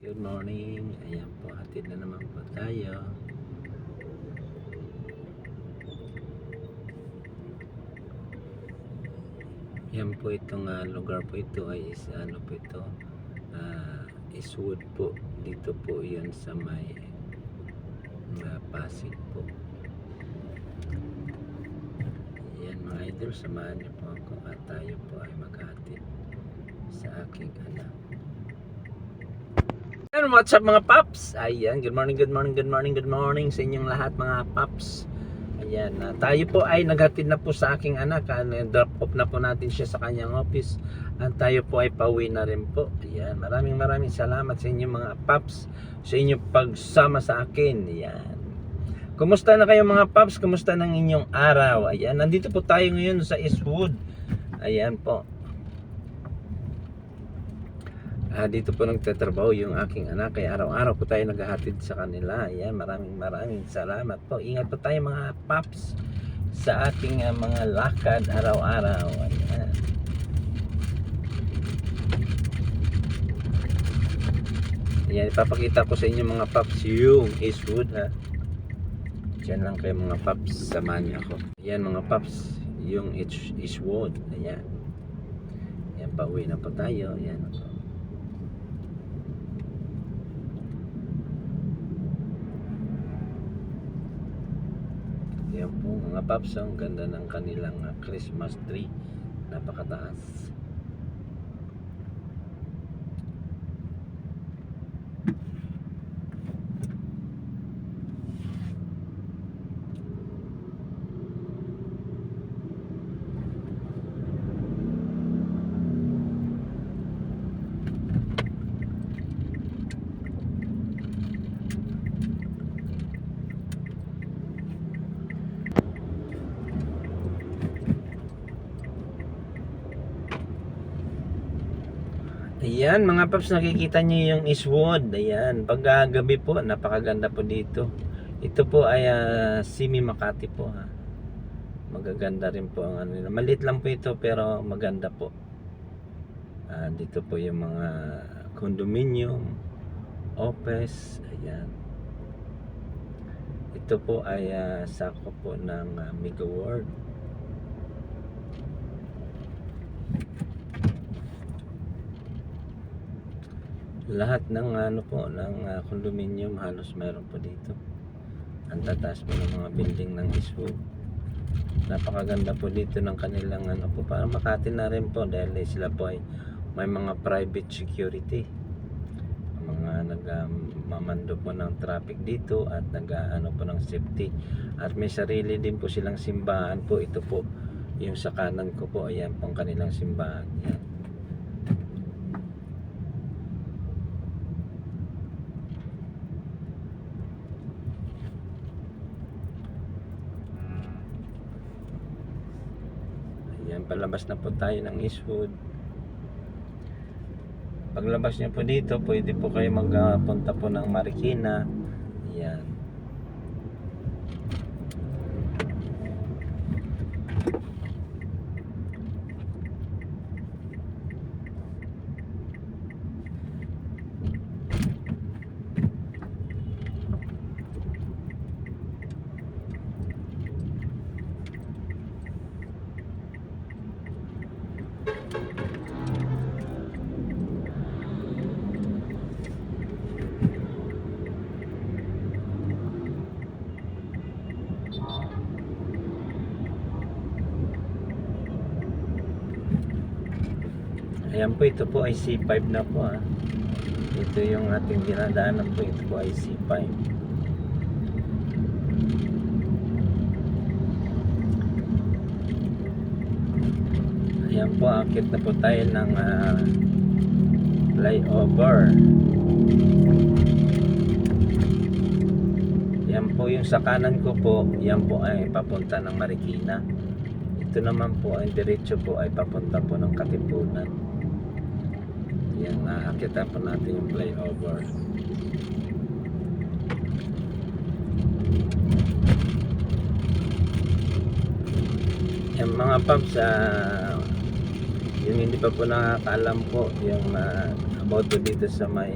Good morning. Ayan po, hatid na naman po tayo. Yan po itong lugar po ito ay ano po ito, Eastwood po. Dito po yan sa may Pasig po. Yan mga idol, samahan niyo po ako at tayo po ay maghatid sa aking anak. What's up mga paps? Ayan, good morning sa inyong lahat mga paps. Ayan, tayo po ay naghatid na po sa aking anak. Drop off na po natin siya sa kanyang office. At tayo po ay pauwi na rin po. Ayan, maraming salamat sa inyong mga paps, sa inyong pagsama sa akin. Ayan. Kumusta na kayo mga paps? Kumusta ng inyong araw? Ayan, nandito po tayo ngayon sa Eastwood. Ayan po. Dito po nagtatrabaho yung aking anak, kaya araw-araw po tayo naghahatid sa kanila. Ayan, maraming salamat po. Ingat po tayo mga paps sa ating mga lakad araw-araw. Ayan. Ayan, ipapakita ko sa inyo mga paps yung Eastwood ha. Diyan lang kayo mga paps, samahan niyo ako. Ayan mga paps, yung Eastwood. Ayan. Ayan, pauwi na po tayo. Ayan po. Yan po mga paps, ang ganda ng kanilang Christmas tree, napakataas. Ayan mga paps, nakikita nyo yung Eastwood. Ayan, pag gabi po, napakaganda po dito. Ito po ay Simi Makati po ha. Magaganda rin po ang ano nila. Maliit lang po ito pero maganda po. Dito po yung mga condominium, office. Ayan. Ito po ay sako po ng Mega World. Lahat ng ano po ng condominium halos meron po dito. Ang tataas po ng mga building ng Eastwood. Napakaganda po dito ng kanilang ano po, para Makati na rin po dahil sila po ay may mga private security. Mga nagmamando po ng traffic dito at nag-ano po ng safety. At may sarili din po silang simbahan po. Ito po yung sa kanan ko po, ayan po ang kanilang simbahan. Ayan. Ayan, palabas na po tayo ng Eastwood. Paglabas nyo po dito, pwede po kayo magpunta po ng Marikina. Ayan. Ayan po, ito po ay C5 na po ha. Ito yung ating dinadaanan po, ito po ay C5. Ayan po, akit na po tayo ng flyover. Yan po yung sa kanan ko po, yan po ay papunta ng Marikina. Ito naman po ay diretso po ay papunta po ng Katipunan. Yan, nakakita po natin yung flyover. Yan mga paps, yung hindi pa po nakakaalam po yung about po dito sa may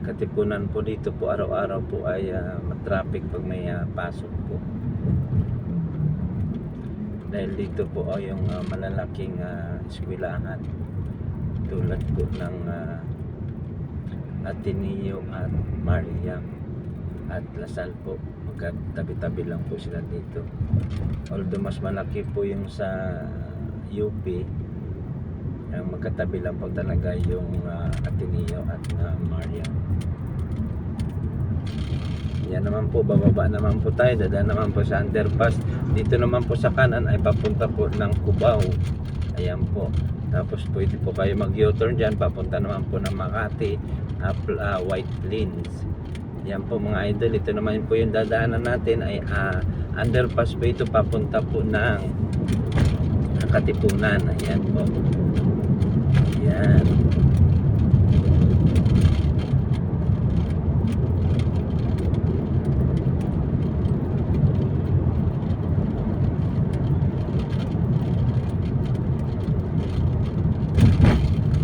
Katipunan po dito po araw-araw po ay matraffic pag may pasok po. Dahil dito po ay yung malalaking eskwelahan tulad po ng Ateneo at Mariam at Lasal po. Magkatabi-tabi lang po sila dito. Although mas malaki po yung sa UP, magkatabi lang po talaga yung Ateneo at Mariam. Yan naman po, bababa naman po tayo, dadaan naman po sa underpass. Dito naman po sa kanan ay papunta po ng Cubao. Ayan po. Tapos pwede po kayo mag U-turn dyan, papunta naman po ng Makati, White Plains. Yan po mga idol, ito naman po yung dadaanan natin ay underpass po ito, papunta po ng Katipunan. Ayan po. Ayan.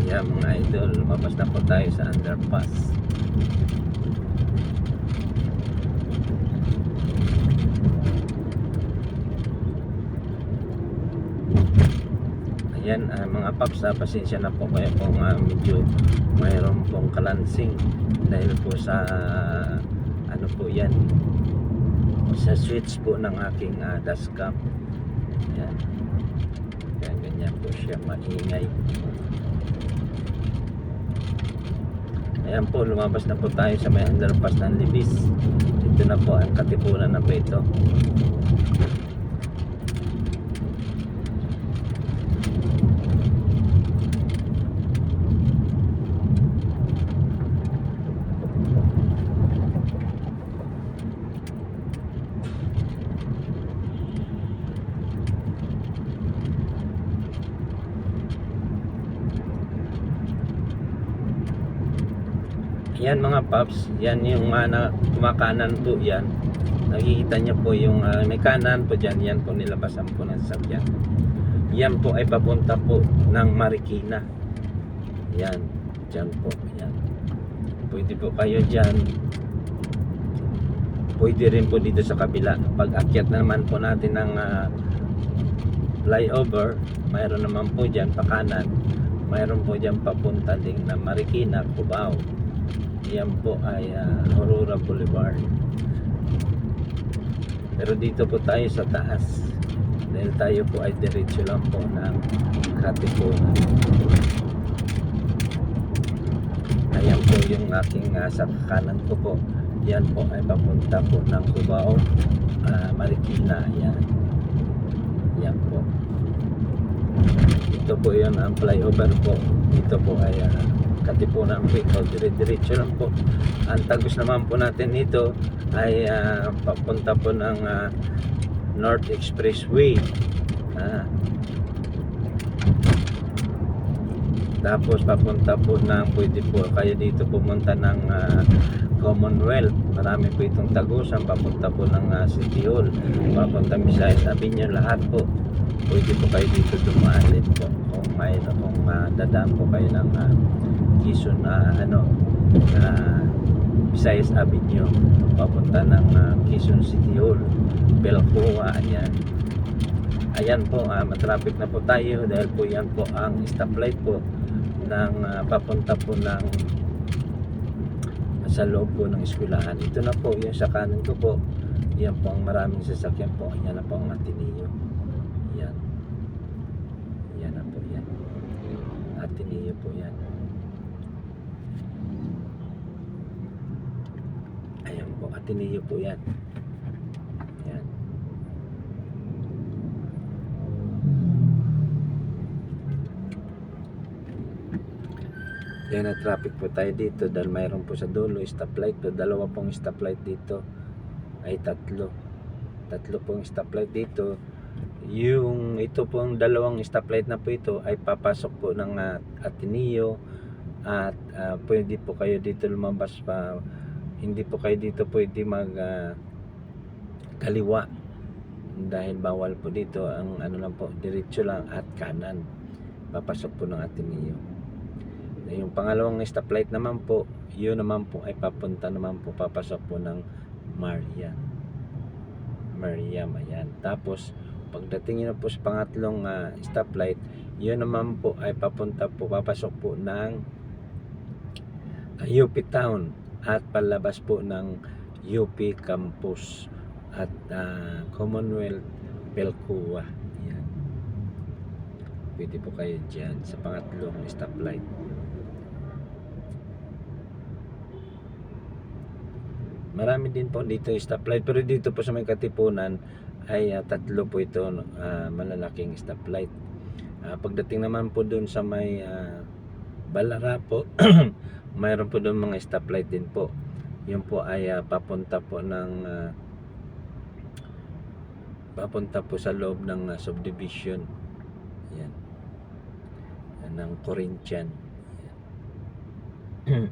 Ayan mga idol, lumabas na po tayo sa underpass. Ayan mga paps, pasensya na po kayo kung medyo mayroon pong kalansing dahil po sa ano po yan, sa switch po ng aking dashcam. Ayan, kaya ganyan po siya maingay. Ayan po, lumabas na po tayo sa may underpass ng Libis. Ito na po ang Katipunan na po ito. Yan mga paps, yan yung kumakanan po yan. Nakikita niyo po yung may kanan po dyan, yan po nilabasan po ng sasakyan. Yan po ay papunta po ng Marikina. Yan, dyan po, yan. Pwede po kayo dyan. Pwede rin po dito sa kabila. Pag akyat naman po natin ng flyover, mayroon naman po dyan pa kanan. Mayroon po dyan papunta din na Marikina, Cubao. Yan po ay Aurora Boulevard. Pero dito po tayo sa taas dahil tayo po ay diretso lang po ng Katipunan. Ayan po yung aking sa kanan ko po. Yan po ay papunta po ng Cubao, Marikina. Yan. Yan po. Ito po yun ang flyover po. Ito po ay Katipunan po ito, dire-diretso lang po. Ang tagos naman po natin dito ay papunta po ng North Expressway. Tapos papunta po ng, pwede po kayo dito pumunta ng Commonwealth. Marami po itong tagusan. Papunta po ng City Hall, papunta Visayas Avenue, lahat po. Pwede po kayo dito dumaan din po kung may dadaan po kayo ng Quezon Visayas Avenue, papunta ng Quezon City Hall, Belcoa. Ayan po, matraffic na po tayo dahil po yan po ang stoplight po ng papunta po ng sa loob po ng eskwelahan. Ito na po yung sa kanan ko po, yan po ang maraming sasakyan po. Yan na po ang Ateneo. Yan. Yan na po yan. Ateneo po yan. Ayan po, Ateneo po yan. Yan. Kaya na traffic po tayo dito dahil mayroon po sa dulo stoplight po. Dalawa pong stoplight dito. Ay tatlo pong stoplight dito. Yung ito pong dalawang stoplight na po ito ay papasok po ng Ateneo at pwede po kayo dito lumabas pa. Hindi po kayo dito pwede mag kaliwa dahil bawal po dito. Ang ano lang po, diretso lang at kanan papasok po ng Ateneo. Yung pangalawang stoplight naman po, yun naman po ay papunta naman po, papasok po ng Mariam. Ayan. Tapos pagdating nyo na po sa pangatlong stoplight, yun naman po ay papunta po, papasok po ng UP Town at palabas po ng UP Campus at Commonwealth Pelcua. Yan. Pwede po kayo dyan sa pangatlong stoplight. Marami din po dito stoplight, pero dito po sa may Katipunan ay tatlo po ito, malalaking stoplight. Pagdating naman po dun sa may Balara po, mayroon po doon mga stoplight din po. Yun po ay papunta po sa loob ng subdivision. Yan. Ng Corinthian. Yan.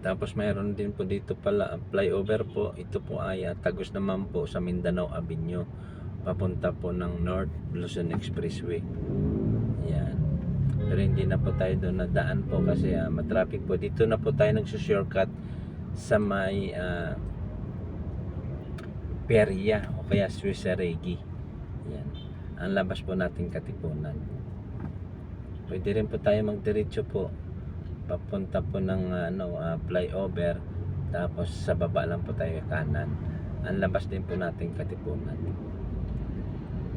Tapos mayroon din po dito pala flyover po. Ito po ay tagos naman po sa Mindanao Avenue, papunta po ng North Luzon Expressway. Yan. Pero hindi na po tayo doon nadaan po kasi matraffic po. Dito na po tayo nagsushortcut sa may Peria o kaya Suisaregi. Yan. Ang labas po natin Katipunan. Pwede rin po tayo magdiretso po papunta po ng flyover, tapos sa baba lang po tayo kanan. Ang labas din po natin Katipunan.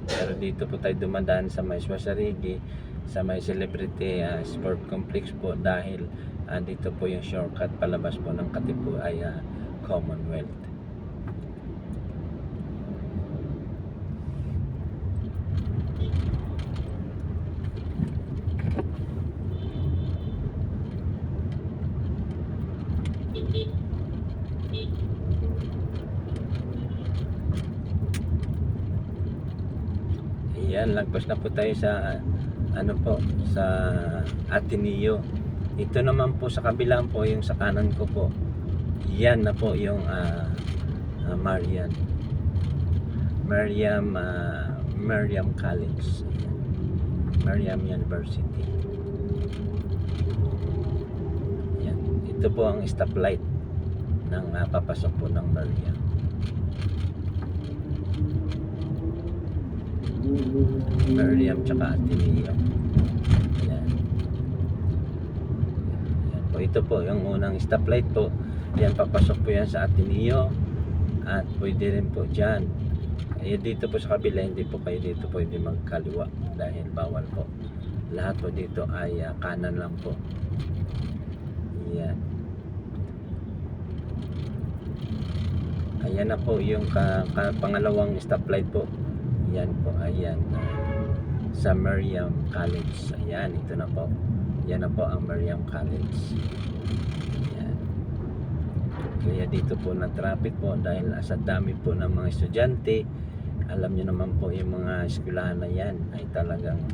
Pero dito po tayo dumadaan sa may Suisaregi, sa may Celebrity Sport Complex po, dahil dito po yung shortcut palabas po ng Katipunan ay Commonwealth. Ayan, lagpas na po tayo sa sa Ateneo. Ito naman po sa kabilang po, yung sa kanan ko po, yan na po yung Mariam College. Mariam University. Yan. Ito po ang stoplight ng papasok po ng Mariam. Tsaka Ateneo. Yan. Yan po, ito po yung unang stoplight po. Yan, papasok po yan sa Ateneo. At pwede rin po dyan. Kaya dito po sa kabila, hindi po kayo dito pwede magkaliwa dahil bawal po. Lahat po dito ay kanan lang po. Yan. Ayan na po yung pangalawang stoplight po. Yan po, ayan, sa Mariam College. Ayan, ito na po. Yan na po ang Mariam College. Ayan. Kaya dito po na traffic po dahil sa dami po ng mga estudyante. Alam nyo naman po yung mga eskwelahan na yan ay talagang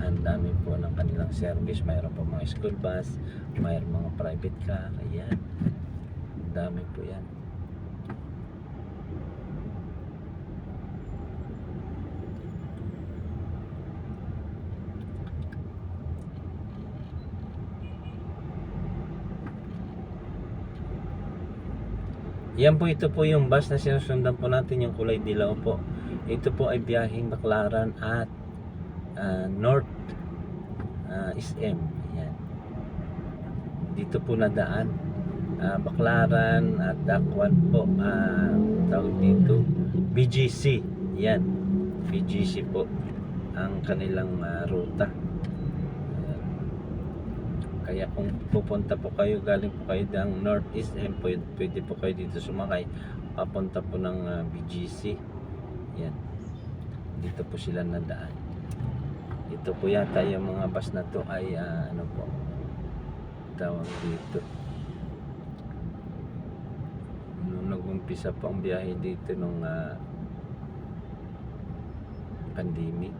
ang dami po ng kanilang service. Mayroon po mga school bus, mayroon mga private car. Ayan, dami po yan. Yan po, ito po yung bus na sinusundan po natin, yung kulay dilaw po. Ito po ay biyaheng Baclaran at North SM. Yan. Dito po nadaan. Baclaran at Dakwan po. Tawag dito, BGC. Yan. BGC po ang kanilang ruta. Kaya kung pupunta po kayo, galing po kayo ng Northeast and pwede po kayo dito sumakay papunta po ng BGC. Yan, dito po sila nadaan. Ito po yata yung mga bus na to ay ano po tawag dito, nung nag-umpisa po ang biyahe dito nung pandemic.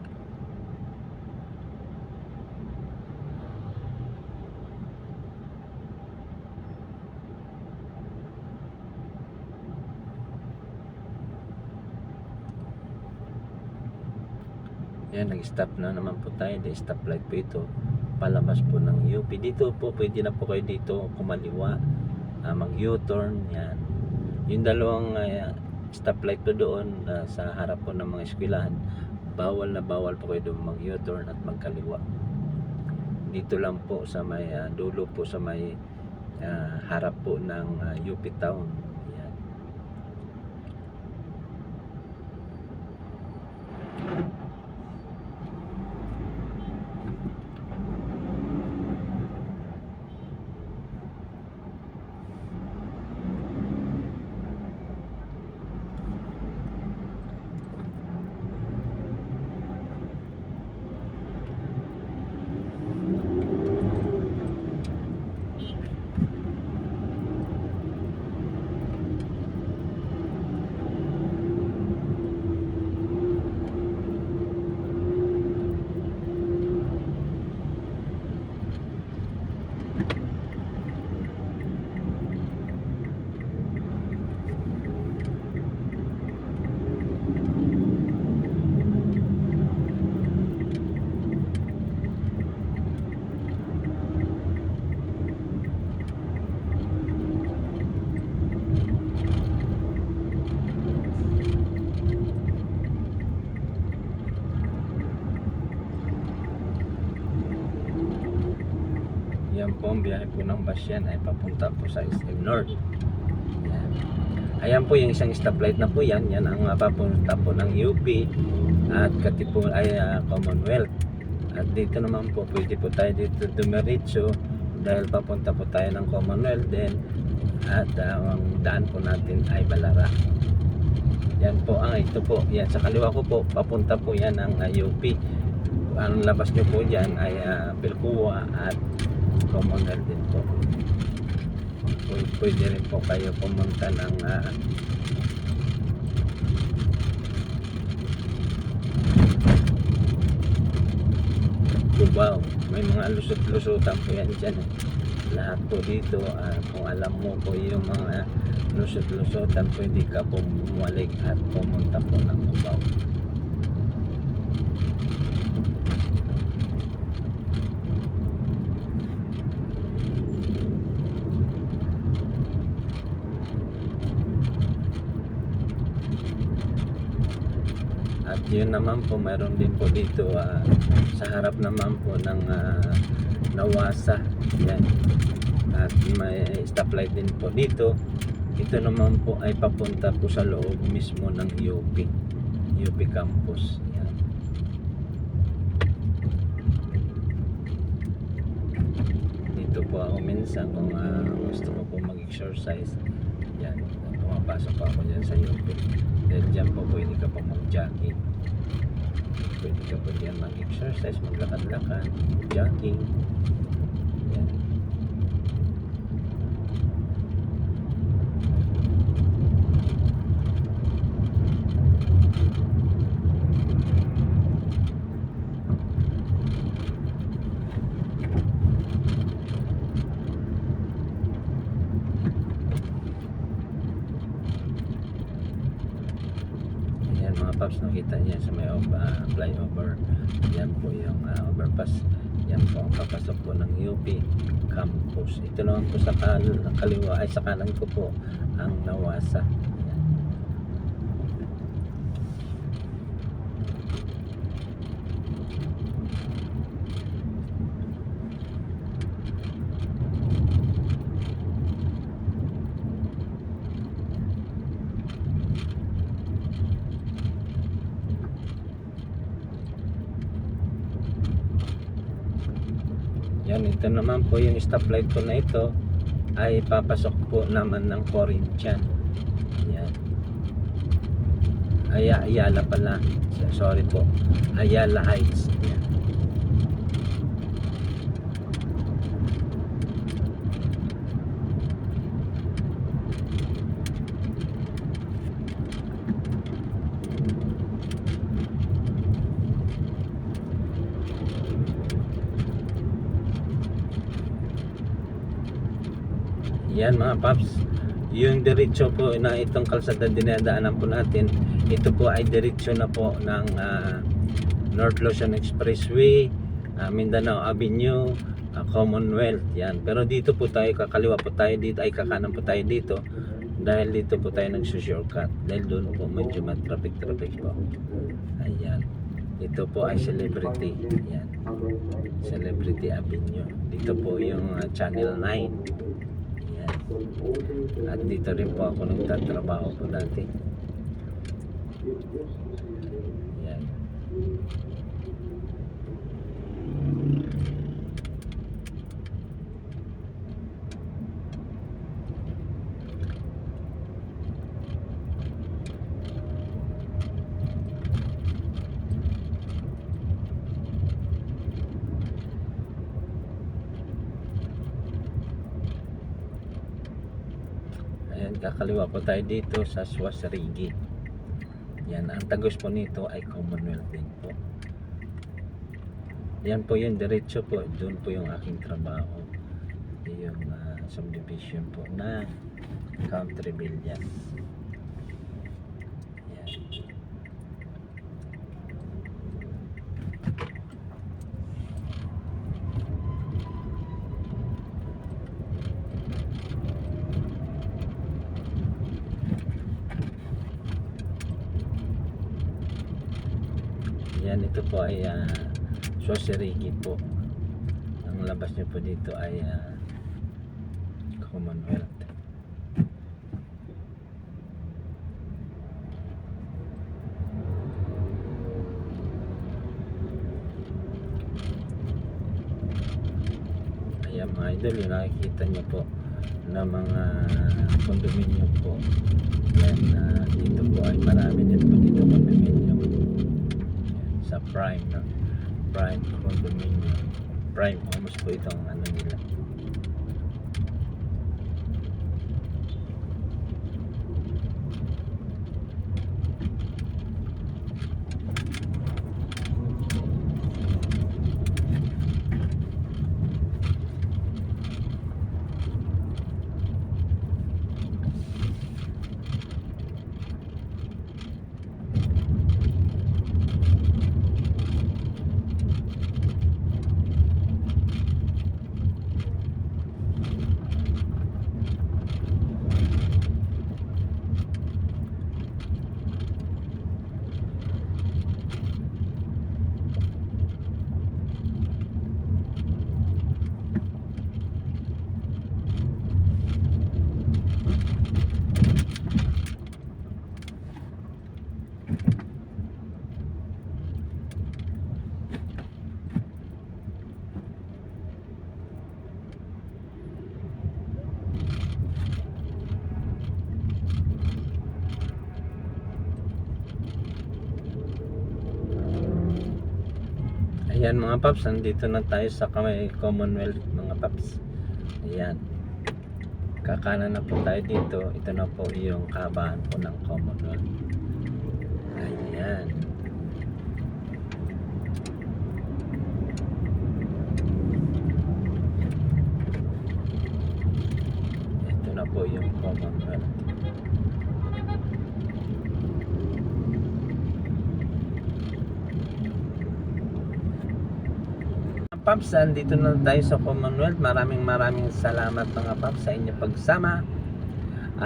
Yan, nag-stop na naman po tayo. The stoplight po ito. Palabas po ng UP. Dito po, pwede na po kayo dito kumaliwa. Mag U-turn. Yan. Yung dalawang stoplight po doon sa harap po ng mga eskwelahan. Bawal na bawal po kayo doon mag U-turn at magkaliwa. Dito lang po sa may dulo po sa may harap po ng UP Town. Yan. Yan po ang biyahe po ng bus yan ay papunta po sa SM North. Yan. Ayan po yung isang stoplight na po yan. Yan ang papunta po ng UP at kati po ay Commonwealth. At dito naman po pwede po tayo dito dumiretso dahil papunta po tayo ng Commonwealth din. At ang daan po natin ay Balara. Yan po ang ito po. Yan sa kaliwa ko po papunta po yan ng UP. Ang labas nyo po dyan ay Pilcoa at Commonwealth din po. Pwede rin po kayo pumunta ng Cubao. May mga lusot-lusutan po yan dyan. Lahat po dito, kung alam mo po yung mga lusot-lusutan, pwede ka po bumalik at pumunta po ng Cubao. At yun naman po, mayroon din po dito sa harap naman po ng Nawasa. Yan. At may stoplight din po dito. Ito naman po ay papunta po sa loob mismo ng UP campus. Yan. Dito po ako minsan kung gusto ko po mag-exercise. Yan, pumapasok po ako dyan sa UP. Dahil dyan po pwede ka po mag-jogging. Pwede ka po dyan mag-exercise, maglakad-lakad, jogging. Yan. Mga paps, nakita niya sa may flyover. Yan po yung overpass. Yan po ang papasok po ng UP campus. Ito naman po sa kaliwa ay sa kanan ko po ang Nawasa. Yan, ito naman po yung stoplight po na ito ay papasok po naman ng Corinthian. Yan. Ayala pala. Sorry po. Ayala Heights. Yan. Yan mga paps, yung diretso po na itong kalsada dinadaanan po natin, ito po ay diretso na po ng North Luzon Expressway, Mindanao Avenue, Commonwealth, yan. Pero dito po tayo, kakaliwa po tayo dito, ay kakanan po tayo dito, dahil dito po tayo nagsushortcut, dahil doon po medyo traffic po. Ayan, ito po ay Celebrity, yan, Celebrity Avenue. Dito po yung Channel 9, yan. At dito rin po ako nagtatrabaho po dati. Yan. Ayan, kakaliwa po tayo dito sa Swasrigi. Yan, ang tagos po nito ay Commonwealth din po. Yan po yung diretso po, doon po yung aking trabaho. Yung subdivision po na Countryville yan. Yan. Yan, ito po ay Swasrigi po. Ang labas nyo po dito ay Commonwealth. Ayan mga idol, yung nakikita nyo po na mga condominium po. Yan, dito po ay marami din po dito condominium. Sa Prime, no? Prime condominium, Prime homes po itong ano nila. Ayan mga paps, nandito na tayo sa Commonwealth mga paps. Ayan, kakanan na po tayo dito. Ito na po yung kahabaan po ng Commonwealth. Ayan. Ito na po yung Commonwealth. Paps, andito na tayo sa Commonwealth. Maraming salamat mga paps sa inyong pagsama.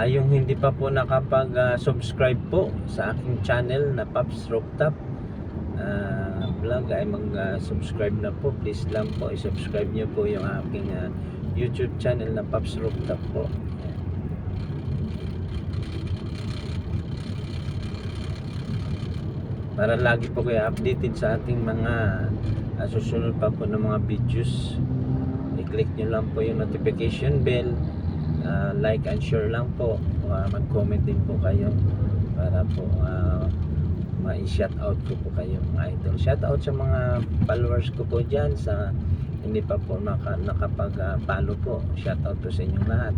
Yung hindi pa po nakapag-subscribe po sa aking channel na Paps Rooftop vlog ay mag-subscribe na po. Please lang po i-subscribe nyo po yung aking YouTube channel na Paps Rooftop po. Para lagi po kayo updated sa ating mga susunod pa po ng mga videos. I-click nyo lang po yung notification bell, like and share lang po, mag-comment din po kayo para po ma-shoutout ko po kayo mga idol. Shoutout sa mga followers ko po dyan, sa hindi pa po nakapag-follow po, shoutout po sa inyong lahat.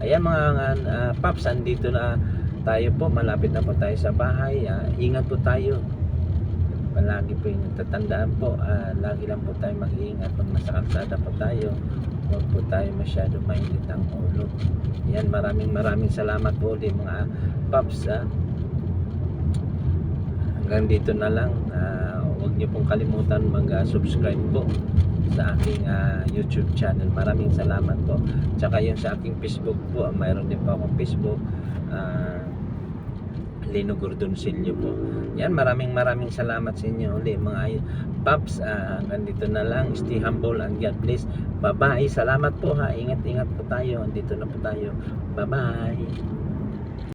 Ayan mga paps, andito na tayo po, malapit na po tayo sa bahay. Ingat po tayo palagi po yung tatandaan po, lagi lang po tayo mag-iingat pag nasa kalsada po tayo. Huwag po tayo masyado mainit ang ulo. Yan, maraming salamat po ulit mga paps. Hanggang dito na lang. Huwag huwag niyo pong kalimutan mag-subscribe po sa aking YouTube channel. Maraming salamat po. Tsaka yung sa aking Facebook po, mayroon din po akong Facebook, Lino Gordonsillo po. Yan, maraming salamat sa inyo ulit mga Paps. Hanggang dito na lang. Stay humble and God bless. Bye bye. Salamat po ha. Ingat po tayo. Andito na po tayo. Bye bye.